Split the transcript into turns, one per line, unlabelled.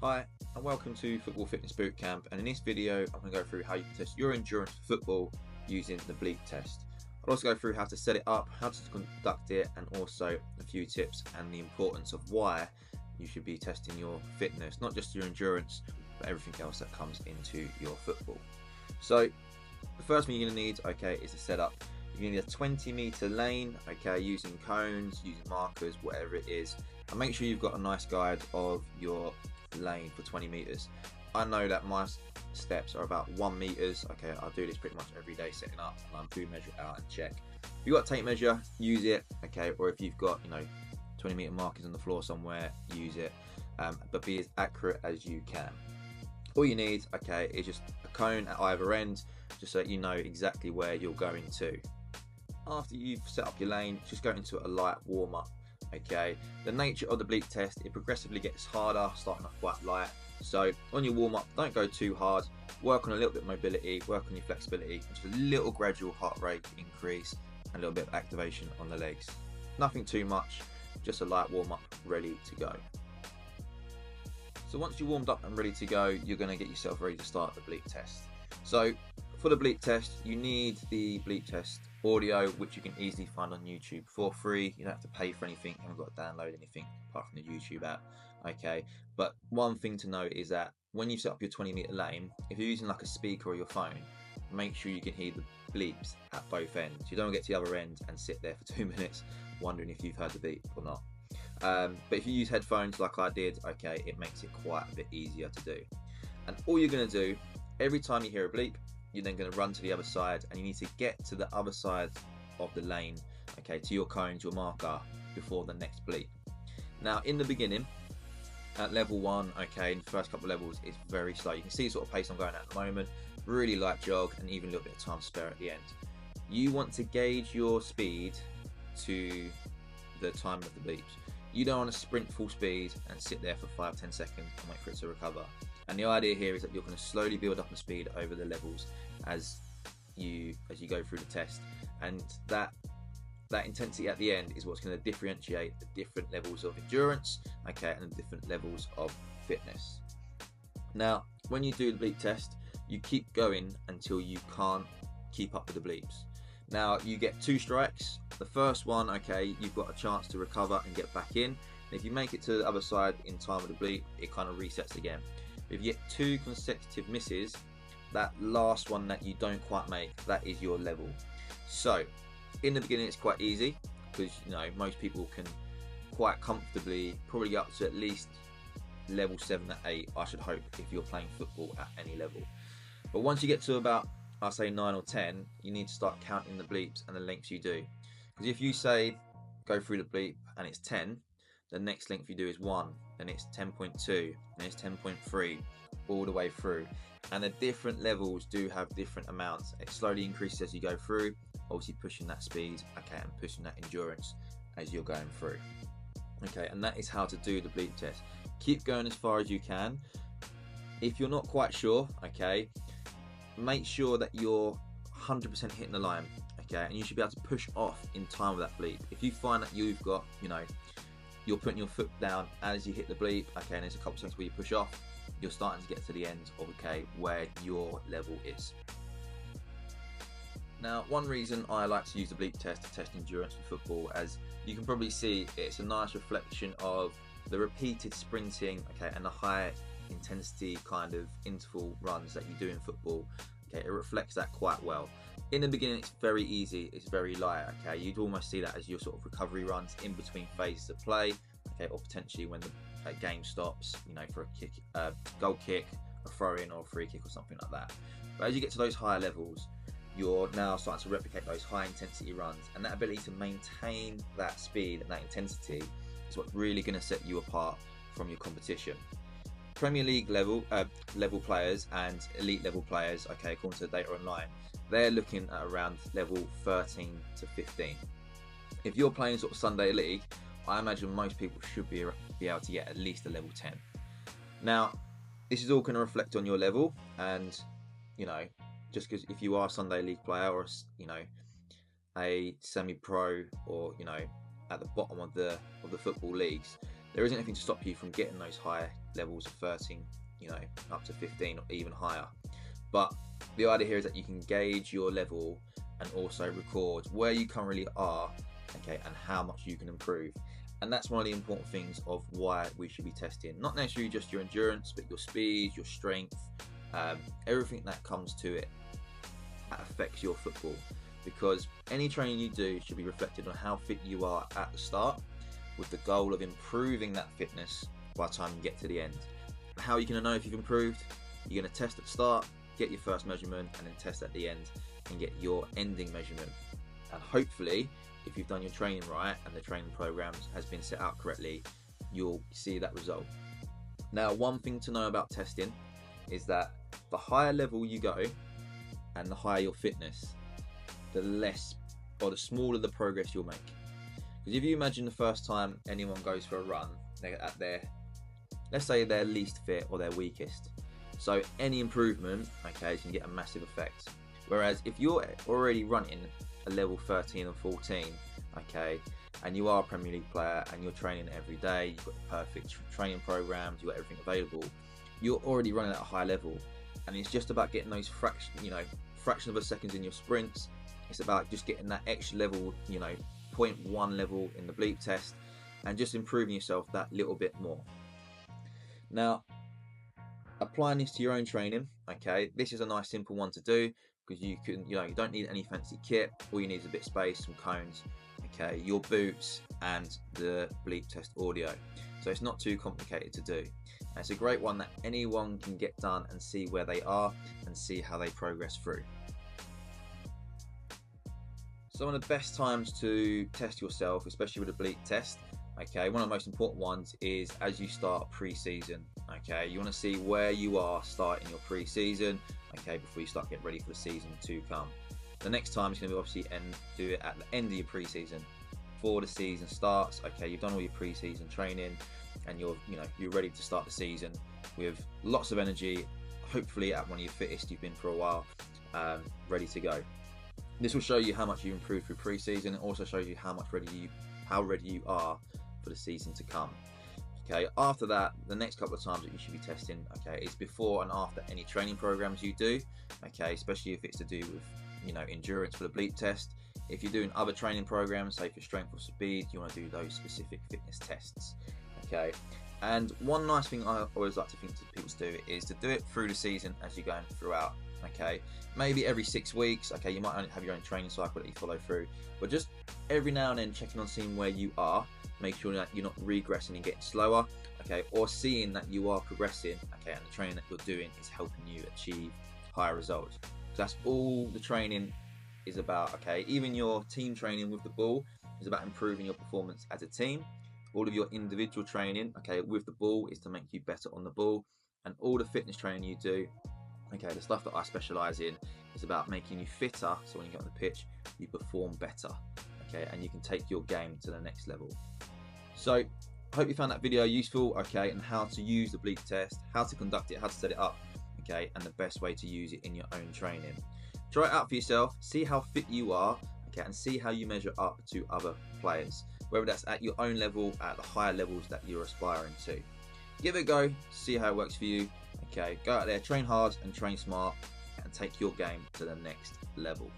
Hi and welcome to Football Fitness Bootcamp, and in this video I'm going to go through how you can test your endurance for football using the Bleep test. I'll also go through how to set it up, how to conduct it, and also a few tips and the importance of why you should be testing your fitness, not just your endurance but everything else that comes into your football. So the first thing you're going to need, is a setup. You're going to need a 20-meter lane, using cones, using markers, whatever it is, and make sure you've got a nice guide of your lane for 20 meters. I know that my steps are about 1 meters. I do this pretty much every day setting up, and I do measure it out and check. If you've got a tape measure, use it, or if you've got 20-meter markers on the floor somewhere, use it, but be as accurate as you can. All you need, is just a cone at either end, just so you know exactly where you're going to. After you've set up your lane, just go into a light warm-up. The nature of the Bleep test, it progressively gets harder, starting off quite light. So on your warm-up, don't go too hard. Work on a little bit of mobility, work on your flexibility, just a little gradual heart rate increase, and a little bit of activation on the legs. Nothing too much, just a light warm-up, ready to go. So once you're warmed up and ready to go, you're going to get yourself ready to start the Bleep test. So for the Bleep test, you need the Bleep test audio, which you can easily find on YouTube for free. You don't have to pay for anything, you haven't got to download anything apart from the YouTube app. But one thing to note is that when you set up your 20-meter lane, if you're using like a speaker or your phone, make sure you can hear the bleeps at both ends. You don't want to get to the other end and sit there for 2 minutes wondering if you've heard the beep or not. But if you use headphones like I did, it makes it quite a bit easier to do. And all you're going to do, every time you hear a bleep, you're then going to run to the other side, and you need to get to the other side of the lane, to your cone, to your marker, before the next bleep. Now in the beginning, at level 1, in the first couple of levels, it's very slow. You can see the sort of pace I'm going at the moment, really light jog, and even a little bit of time spare at the end. You want to gauge your speed to the time of the bleeps. You don't want to sprint full speed and sit there for 5-10 seconds and wait for it to recover. And the idea here is that you're going to slowly build up in speed over the levels as you go through the test, and that intensity at the end is what's going to differentiate the different levels of endurance, and the different levels of fitness. Now, when you do the Bleep test, you keep going until you can't keep up with the bleeps. Now you get 2 strikes. The first one, you've got a chance to recover and get back in. And if you make it to the other side in time with the bleep, it kind of resets again. If you get 2 consecutive misses, that last one that you don't quite make, that is your level. So in the beginning it's quite easy, because most people can quite comfortably probably get up to at least level 7 or 8, I should hope, if you're playing football at any level. But once you get to about, I say 9 or 10, you need to start counting the bleeps and the lengths you do. Because if you say go through the bleep and it's 10, the next length you do is 1, then it's 10.2, then it's 10.3, all the way through. And the different levels do have different amounts. It slowly increases as you go through, obviously pushing that speed, and pushing that endurance as you're going through. And that is how to do the Bleep test. Keep going as far as you can. If you're not quite sure, make sure that you're 100% hitting the line, and you should be able to push off in time with that bleep. If you find that you've got, you're putting your foot down as you hit the bleep, and there's a couple of seconds where you push off, you're starting to get to the end of where your level is. Now, one reason I like to use the Bleep test to test endurance for football, as you can probably see, it's a nice reflection of the repeated sprinting, and the high intensity kind of interval runs that you do in football. It reflects that quite well. In the beginning it's very easy, it's very light, you'd almost see that as your sort of recovery runs in between phases of play, or potentially when the game stops, for a kick, goal kick, a throw in or a free kick or something like that. But as you get to those higher levels, you're now starting to replicate those high intensity runs, and that ability to maintain that speed and that intensity is what's really going to set you apart from your competition. Premier League level players and elite level players, according to the data online, they're looking at around level 13 to 15. If you're playing sort of Sunday League, I imagine most people should be able to get at least a level 10. Now, this is all going to reflect on your level, and just because if you are a Sunday League player, or a semi-pro, or at the bottom of the football leagues, there isn't anything to stop you from getting those higher levels of 13, you know, up to 15 or even higher. But the idea here is that you can gauge your level and also record where you currently are, okay, and how much you can improve. And that's one of the important things of why we should be testing, not necessarily just your endurance, but your speed, your strength, everything that comes to it that affects your football. Because any training you do should be reflected on how fit you are at the start, with the goal of improving that fitness by the time you get to the end. And how are you going to know if you've improved? You're going to test at the start, get your first measurement, and then test at the end and get your ending measurement. And hopefully, if you've done your training right and the training programs has been set out correctly, you'll see that result. Now, one thing to know about testing is that the higher level you go and the higher your fitness, the less or the smaller the progress you'll make. Because if you imagine the first time anyone goes for a run, they're at their, let's say their least fit or their weakest. So any improvement, okay, is going to get a massive effect. Whereas if you're already running a level 13 and 14, okay, and you are a Premier League player and you're training every day, you've got the perfect training programs, you've got everything available, you're already running at a high level. And it's just about getting those fraction of a seconds in your sprints. It's about just getting that extra level, 0.1 level in the Bleep test, and just improving yourself that little bit more. Now, applying this to your own training, okay, this is a nice simple one to do, because you don't need any fancy kit. All you need is a bit of space, some cones, okay, your boots, and the Bleep test audio. So it's not too complicated to do. And it's a great one that anyone can get done and see where they are and see how they progress through. So one of the best times to test yourself, especially with a Bleep test, okay, one of the most important ones is as you start pre-season. Okay, you want to see where you are starting your pre-season, okay, before you start getting ready for the season to come. The next time is going to be obviously do it at the end of your pre-season, before the season starts. Okay, you've done all your pre-season training, and you're ready to start the season with lots of energy, hopefully at one of your fittest you've been for a while, ready to go. This will show you how much you improved through pre-season. It also shows you how ready you are for the season to come. Okay, after that, the next couple of times that you should be testing, okay, is before and after any training programs you do, okay, especially if it's to do with, endurance for the Bleep test. If you're doing other training programs, say for strength or speed, you want to do those specific fitness tests, okay. And one nice thing I always like to think to people to do is to do it through the season as you're going throughout, okay. Maybe every 6 weeks, okay, you might only have your own training cycle that you follow through, but just every now and then checking on seeing where you are. Make sure that you're not regressing and getting slower, okay, or seeing that you are progressing, okay, and the training that you're doing is helping you achieve higher results. So that's all the training is about, okay. Even your team training with the ball is about improving your performance as a team. All of your individual training, okay, with the ball is to make you better on the ball, and all the fitness training you do, okay, the stuff that I specialise in is about making you fitter, so when you get on the pitch, you perform better, okay, and you can take your game to the next level. So I hope you found that video useful, okay, and how to use the Bleep test, how to conduct it, how to set it up, okay, and the best way to use it in your own training. Try it out for yourself, see how fit you are, okay, and see how you measure up to other players, whether that's at your own level, at the higher levels that you're aspiring to. Give it a go, see how it works for you, okay, go out there, train hard and train smart, and take your game to the next level.